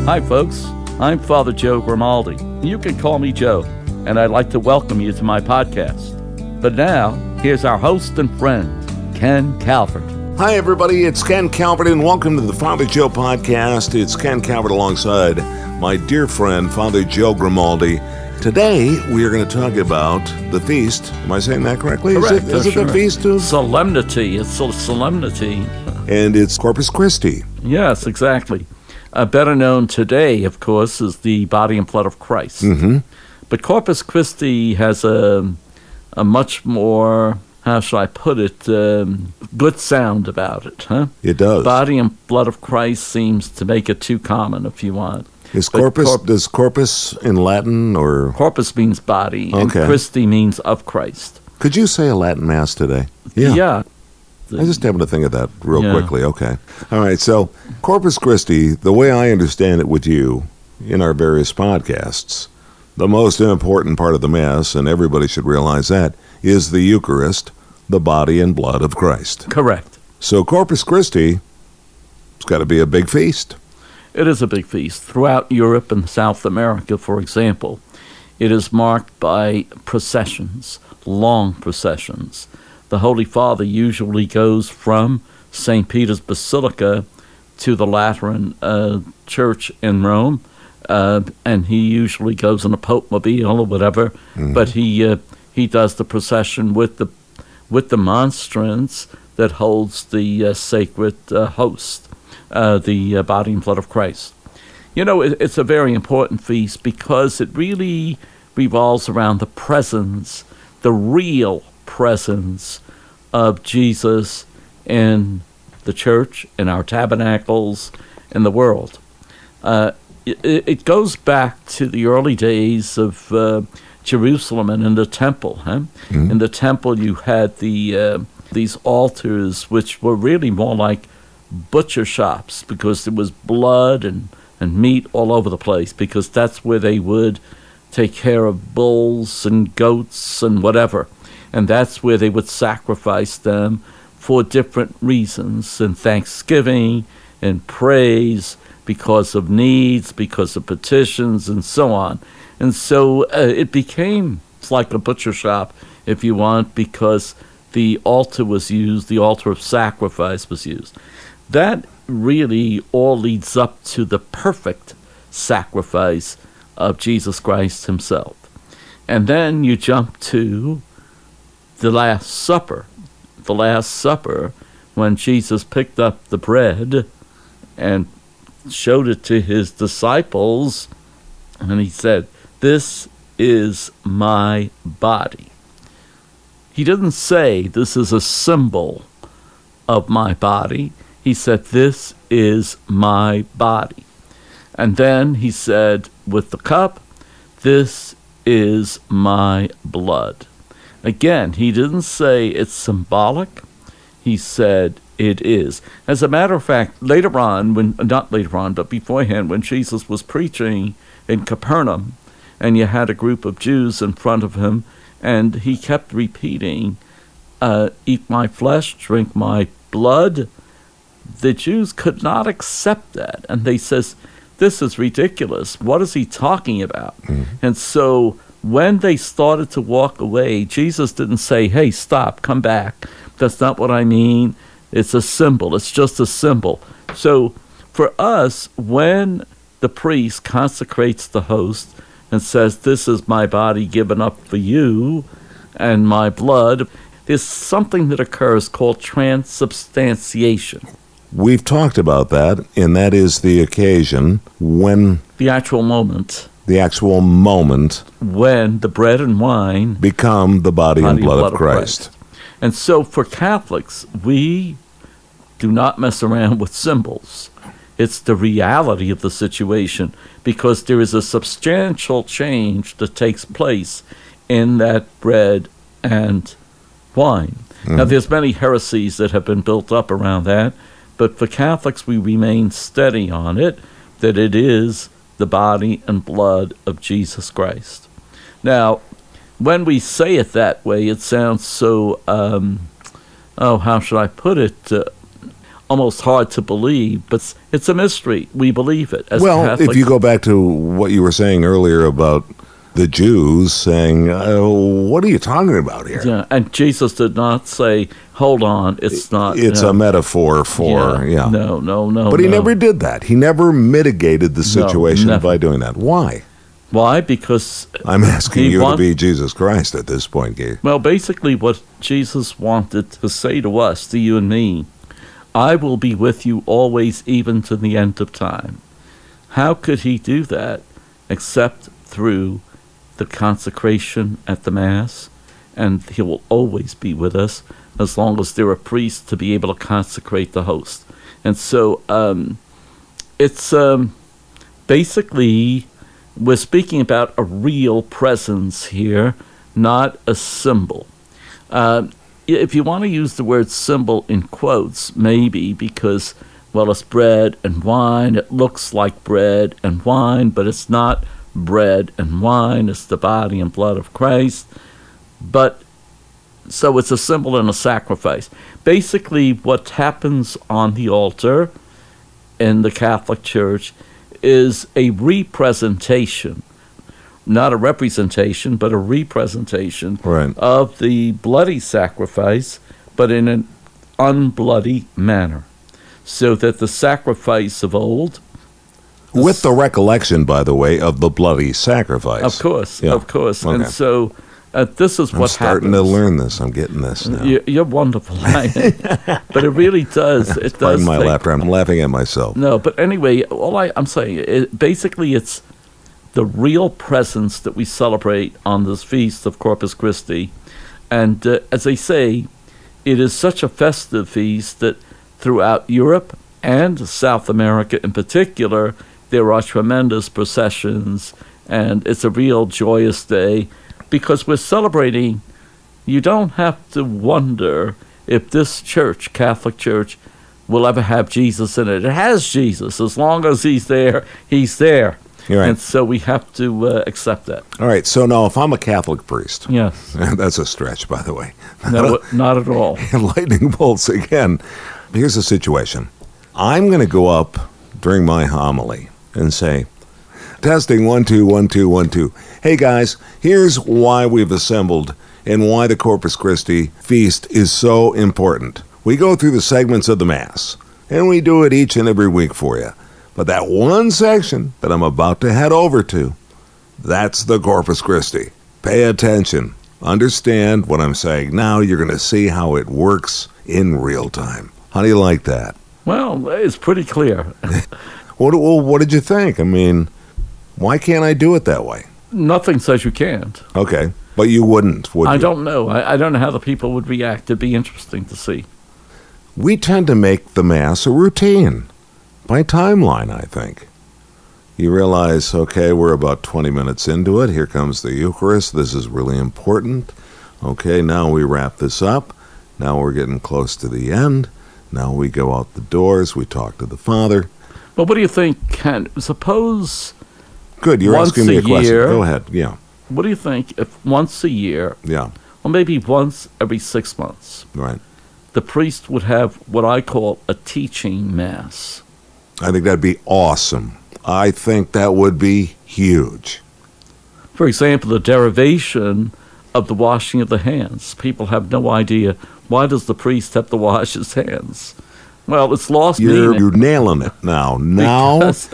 Hi, folks. I'm Father Joe Grimaldi. You can call me Joe, and I'd like to welcome you to my podcast. But now, here's our host and friend, Ken Calvert. Hi, everybody. It's Ken Calvert, and welcome to the Father Joe podcast. It's Ken Calvert alongside my dear friend, Father Joe Grimaldi. Today, we are going to talk about the feast. Am I saying that correctly? Correct. Is it the feast of Solemnity. It's a solemnity. And it's Corpus Christi. Yes, exactly. Better known today, of course, as the body and blood of Christ. Mm-hmm. But Corpus Christi has a much more, how should I put it, good sound about it, huh? It does. Body and blood of Christ seems to make it too common, if you want. Does corpus in Latin or? Corpus means body, and Okay. Christi means of Christ. Could you say a Latin Mass today? Yeah. I just happened to think of that real Yeah. quickly. Okay. All right. So Corpus Christi, the way I understand it with you in our various podcasts, the most important part of the Mass, and everybody should realize that, is the Eucharist, the body and blood of Christ. Correct. So Corpus Christi, it's got to be a big feast. It is a big feast. Throughout Europe and South America, for example, it is marked by processions, long processions. The Holy Father usually goes from St. Peter's Basilica to the Lateran Church in Rome, and he usually goes in a Pope-mobile or whatever, but he does the procession with the monstrance that holds the sacred host, the body and blood of Christ. You know, it's a very important feast because it really revolves around the presence, the real presence of Jesus in the church, in our tabernacles, in the world. It goes back to the early days of Jerusalem and in the temple. Mm-hmm. In the temple, you had these altars, which were really more like butcher shops because there was blood and meat all over the place, because that's where they would take care of bulls and goats and whatever. And that's where they would sacrifice them for different reasons, and thanksgiving and praise, because of needs, because of petitions, and so on. And so it became like a butcher shop, if you want, because the altar was used, the altar of sacrifice was used. That really all leads up to the perfect sacrifice of Jesus Christ himself. And then you jump to the Last Supper. The Last Supper, when Jesus picked up the bread and showed it to his disciples, and he said, "This is my body." He didn't say, "This is a symbol of my body." He said, "This is my body." And then he said, with the cup, "This is my blood." Again, he didn't say it's symbolic. He said it is. As a matter of fact, later on, not later on, but beforehand, when Jesus was preaching in Capernaum, and you had a group of Jews in front of him, and he kept repeating, "Eat my flesh, drink my blood," the Jews could not accept that. And they says, "This is ridiculous. What is he talking about?" And so when they started to walk away, Jesus didn't say, "Hey, stop, come back. That's not what I mean. It's a symbol. It's just a symbol." So for us, when the priest consecrates the host and says, "This is my body given up for you and my blood," there's something that occurs called transubstantiation. We've talked about that, and that is the occasion when The actual moment when the bread and wine become the body and blood of Christ. And so for Catholics, we do not mess around with symbols. It's the reality of the situation, because there is a substantial change that takes place in that bread and wine. Now, there's many heresies that have been built up around that, but for Catholics, we remain steady on it, that it is the body and blood of Jesus Christ. Now, when we say it that way, it sounds so, how should I put it, almost hard to believe, but it's a mystery. We believe it as Well, Catholics. if you go back to what you were saying earlier about the Jews saying, what are you talking about here? Yeah, and Jesus did not say, hold on, it's not. It's a metaphor for, No. But he never did that. He never mitigated the situation never. by doing that. Why? Why? Because I'm asking you to be Jesus Christ at this point, Gabe. well, basically what Jesus wanted to say to us, to you and me, I will be with you always, even to the end of time. How could he do that except through the consecration at the Mass? And he will always be with us as long as there are priests to be able to consecrate the host. And so it's basically, we're speaking about a real presence here, not a symbol. If you want to use the word symbol in quotes, maybe, because, well, it's bread and wine. It looks like bread and wine, but it's not bread and wine. It's the body and blood of Christ. But so it's a symbol and a sacrifice. Basically, what happens on the altar in the Catholic Church is a representation, not a representation, but a representation of the bloody sacrifice, but in an unbloody manner, so that the sacrifice of old, with the recollection, by the way, of the bloody sacrifice. Of course. Okay. And so this is what happens. I'm starting to learn this. I'm getting this now. You're wonderful. But it really does. It does. Pardon my laughter. I'm laughing at myself. No, but anyway, all I'm saying, basically it's the real presence that we celebrate on this feast of Corpus Christi. And as I say, it is such a festive feast that throughout Europe and South America in particular, there are tremendous processions, and it's a real joyous day because we're celebrating. You don't have to wonder if this church, Catholic Church, will ever have Jesus in it. It has Jesus. As long as he's there, he's there. You're right. And so we have to accept that. All right, so now if I'm a Catholic priest, yes, that's a stretch, by the way. No, not at all. Lightning bolts again. Here's the situation. I'm going to go up during my homily and say, testing 1 2 1 2 1 2. Hey guys, here's why we've assembled and why the Corpus Christi feast is so important. We go through the segments of the Mass, and we do it each and every week for you. But that one section that I'm about to head over to, that's the Corpus Christi. Pay attention. Understand what I'm saying. Now you're going to see how it works in real time. How do you like that? Well, it's pretty clear. What did you think? I mean, why can't I do it that way? Nothing says you can't. Okay, but you wouldn't, would you? I don't know. I don't know how the people would react. It'd be interesting to see. We tend to make the Mass a routine. By timeline, I think. You realize, okay, we're about 20 minutes into it. Here comes the Eucharist. This is really important. Okay, now we wrap this up. Now we're getting close to the end. Now we go out the doors. We talk to the Father. Well, what do you think, Ken? Suppose... Good, you're asking me a question. Go ahead, yeah. What do you think if once a year, yeah, or maybe once every 6 months, right, the priest would have what I call a teaching Mass? I think that'd be awesome. I think that would be huge. For example, the derivation of the washing of the hands. People have no idea. Why does the priest have to wash his hands? Well, it's lost meaning. You're nailing it now. Now, that's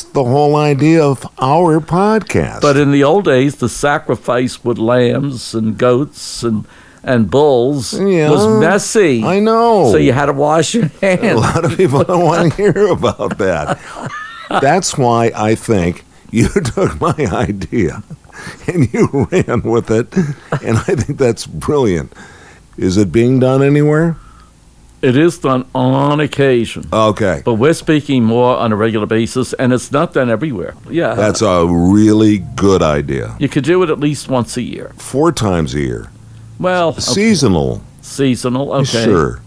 the whole idea of our podcast. But in the old days, the sacrifice with lambs and goats and bulls was messy. I know. So you had to wash your hands. A lot of people don't want to hear about that. That's why I think you took my idea and you ran with it, and I think that's brilliant. Is it being done anywhere? It is done on occasion. Okay. But we're speaking more on a regular basis, and it's not done everywhere. Yeah. That's a really good idea. You could do it at least once a year. 4 times a year. Well, okay. Seasonal. Seasonal, okay. Sure.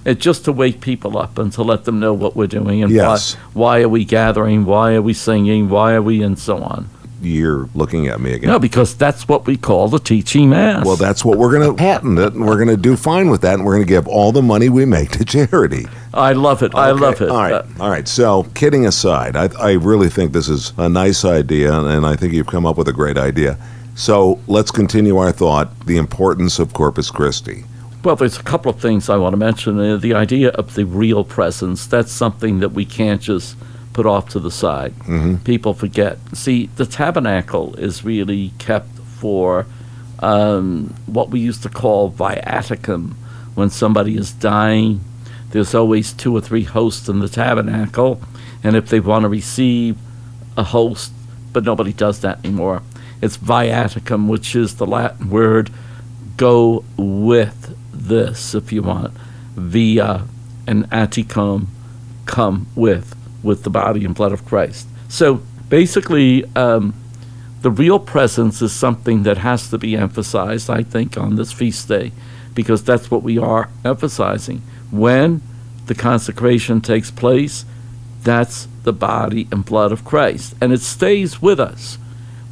It's just to wake people up and to let them know what we're doing and yes. why are we gathering, why are we singing, why are we, and so on. you're looking at me again. No, because that's what we call the teaching Mass. Well, that's what we're going to patent it, and we're going to do fine with that, and we're going to give all the money we make to charity. I love it. I love it. All right. So, kidding aside, I really think this is a nice idea, and I think you've come up with a great idea. So, let's continue our thought, the importance of Corpus Christi. Well, there's a couple of things I want to mention. The idea of the real presence, that's something that we can't just put off to the side. People forget. See, the tabernacle is really kept for what we used to call viaticum. When somebody is dying, there's always 2 or 3 hosts in the tabernacle, and if they want to receive a host, but nobody does that anymore, it's viaticum, which is the Latin word go with this, if you want, via and atticum, come with the body and blood of Christ. So basically, the real presence is something that has to be emphasized, I think, on this feast day, because that's what we are emphasizing. When the consecration takes place, that's the body and blood of Christ, and it stays with us.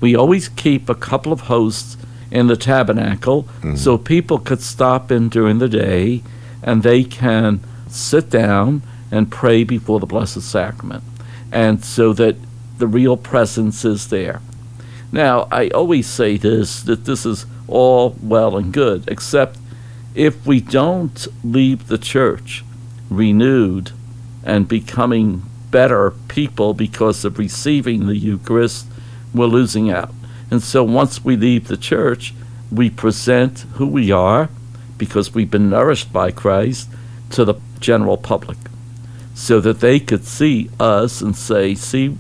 We always keep a couple of hosts in the tabernacle so people could stop in during the day and they can sit down and pray before the Blessed Sacrament, and so that the real presence is there. Now, I always say this, that this is all well and good, except if we don't leave the church renewed and becoming better people because of receiving the Eucharist, we're losing out. And so once we leave the church, we present who we are, because we've been nourished by Christ, to the general public, so that they could see us and say, see,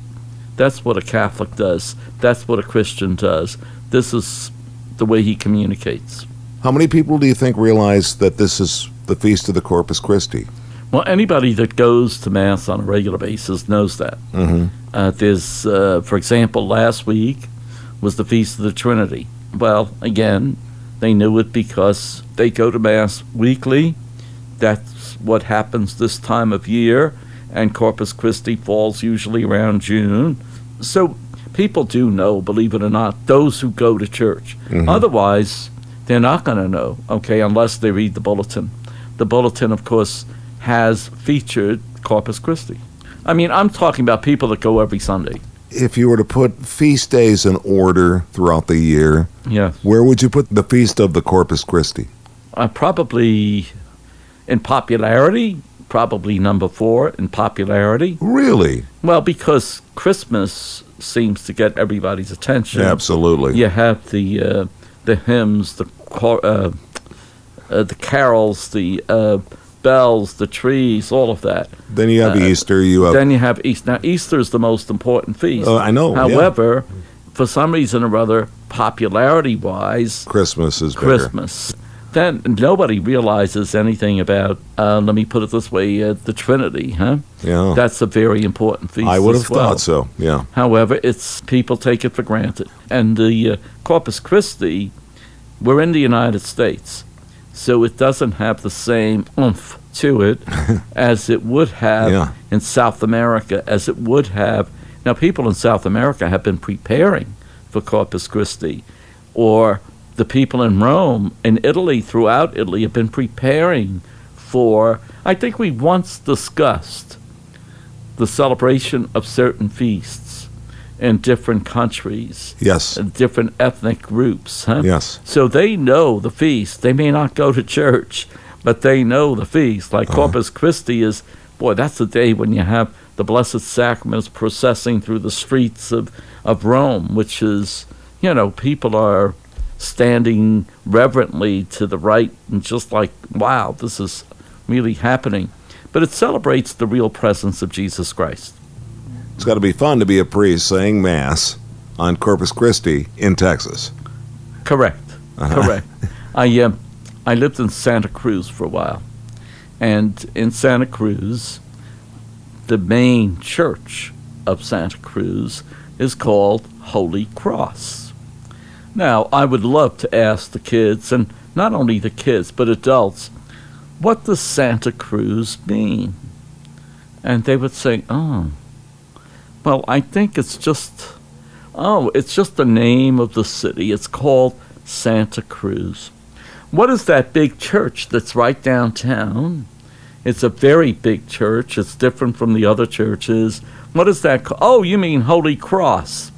that's what a Catholic does. That's what a Christian does. This is the way he communicates. How many people do you think realize that this is the Feast of the Corpus Christi? Well, anybody that goes to Mass on a regular basis knows that. There's, for example, last week was the Feast of the Trinity. Well, again, they knew it because they go to Mass weekly. That's what happens this time of year, and Corpus Christi falls usually around June. So people do know, believe it or not, those who go to church. Otherwise, they're not going to know, okay, unless they read the bulletin. The bulletin, of course, has featured Corpus Christi. I mean, I'm talking about people that go every Sunday. If you were to put feast days in order throughout the year, where would you put the Feast of the Corpus Christi? Probably in popularity, probably number 4 in popularity. Really? Well, because Christmas seems to get everybody's attention. Absolutely. You have the hymns, the carols, the bells, the trees, all of that. Then you have Easter. Then you have Easter. Now, Easter is the most important feast. I know. However, for some reason or other, popularity-wise, Christmas is Christmas. bigger. Then nobody realizes anything about, let me put it this way, the Trinity, huh? Yeah. That's a very important feast. I would have as well. thought so, yeah. However, people take it for granted. And the Corpus Christi, we're in the United States, so it doesn't have the same oomph to it as it would have in South America, as it would have. Now, people in South America have been preparing for Corpus Christi, or the people in Rome, in Italy, throughout Italy, have been preparing for, I think we once discussed the celebration of certain feasts in different countries. Yes. Different ethnic groups. Huh? Yes. So they know the feast. They may not go to church, but they know the feast. Like Corpus Christi is, boy, that's the day when you have the Blessed Sacraments processing through the streets of Rome, which is, people are standing reverently to the right and just like, wow, this is really happening. But it celebrates the real presence of Jesus Christ. It's got to be fun to be a priest saying Mass on Corpus Christi in Texas. Correct. Correct. I lived in Santa Cruz for a while. And in Santa Cruz, the main church of Santa Cruz is called Holy Cross. Now, I would love to ask the kids, and not only the kids, but adults, what does Santa Cruz mean? And they would say, well, I think it's just Oh, it's just the name of the city. It's called Santa Cruz. What is that big church that's right downtown? It's a very big church. It's different from the other churches. What is that called? Oh, you mean Holy Cross.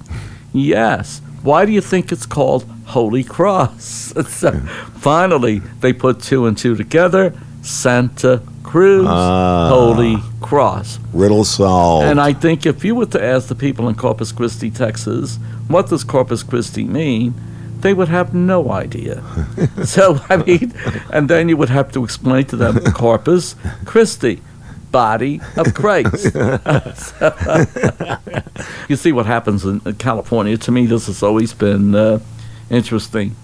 Yes. Why do you think it's called Holy Cross? So, finally, they put two and two together. Santa Cruz, Holy Cross. Riddle solved. And I think if you were to ask the people in Corpus Christi, Texas, what does Corpus Christi mean, they would have no idea. So, I mean, and then you would have to explain to them Corpus Christi, body of Christ. You see what happens in California. To me, this has always been interesting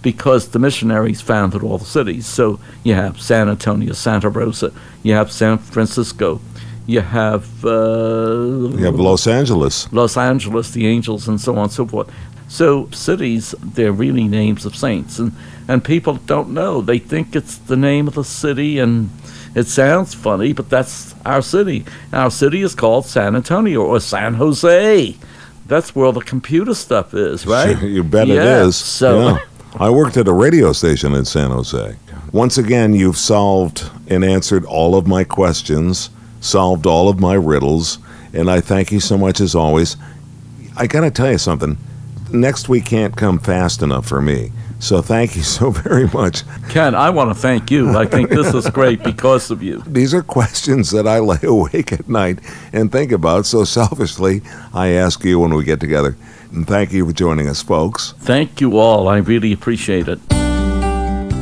because the missionaries founded all the cities. So you have San Antonio, Santa Rosa, you have San Francisco, you have Los Angeles, the Angels, and so on and so forth. So cities, they're really names of saints, and people don't know. They think it's the name of the city, and it sounds funny, but that's our city. Our city is called San Antonio or San Jose. That's where all the computer stuff is, right? You bet it is. So, I worked at a radio station in San Jose. Once again, you've solved and answered all of my questions, solved all of my riddles, and I thank you so much as always. I got to tell you something. Next week can't come fast enough for me. So thank you so very much. Ken, I want to thank you. I think this is great because of you. These are questions that I lay awake at night and think about. So selfishly, I ask you when we get together. And thank you for joining us, folks. Thank you all. I really appreciate it.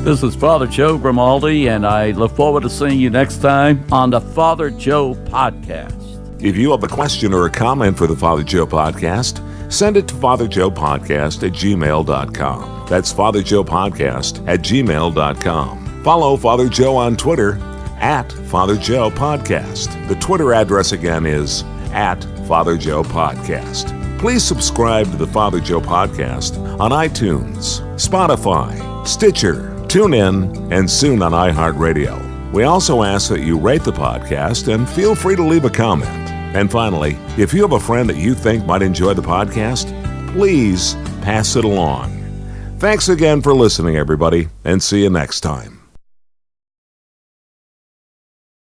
This is Father Joe Grimaldi, and I look forward to seeing you next time on the Father Joe Podcast. If you have a question or a comment for the Father Joe Podcast, send it to fatherjoepodcast@gmail.com. That's fatherjoepodcast@gmail.com. Follow Father Joe on Twitter @FatherJoePodcast. The Twitter address again is @FatherJoePodcast. Please subscribe to the Father Joe Podcast on iTunes, Spotify, Stitcher, TuneIn, and soon on iHeartRadio. We also ask that you rate the podcast and feel free to leave a comment. And finally, if you have a friend that you think might enjoy the podcast, please pass it along. Thanks again for listening, everybody, and see you next time.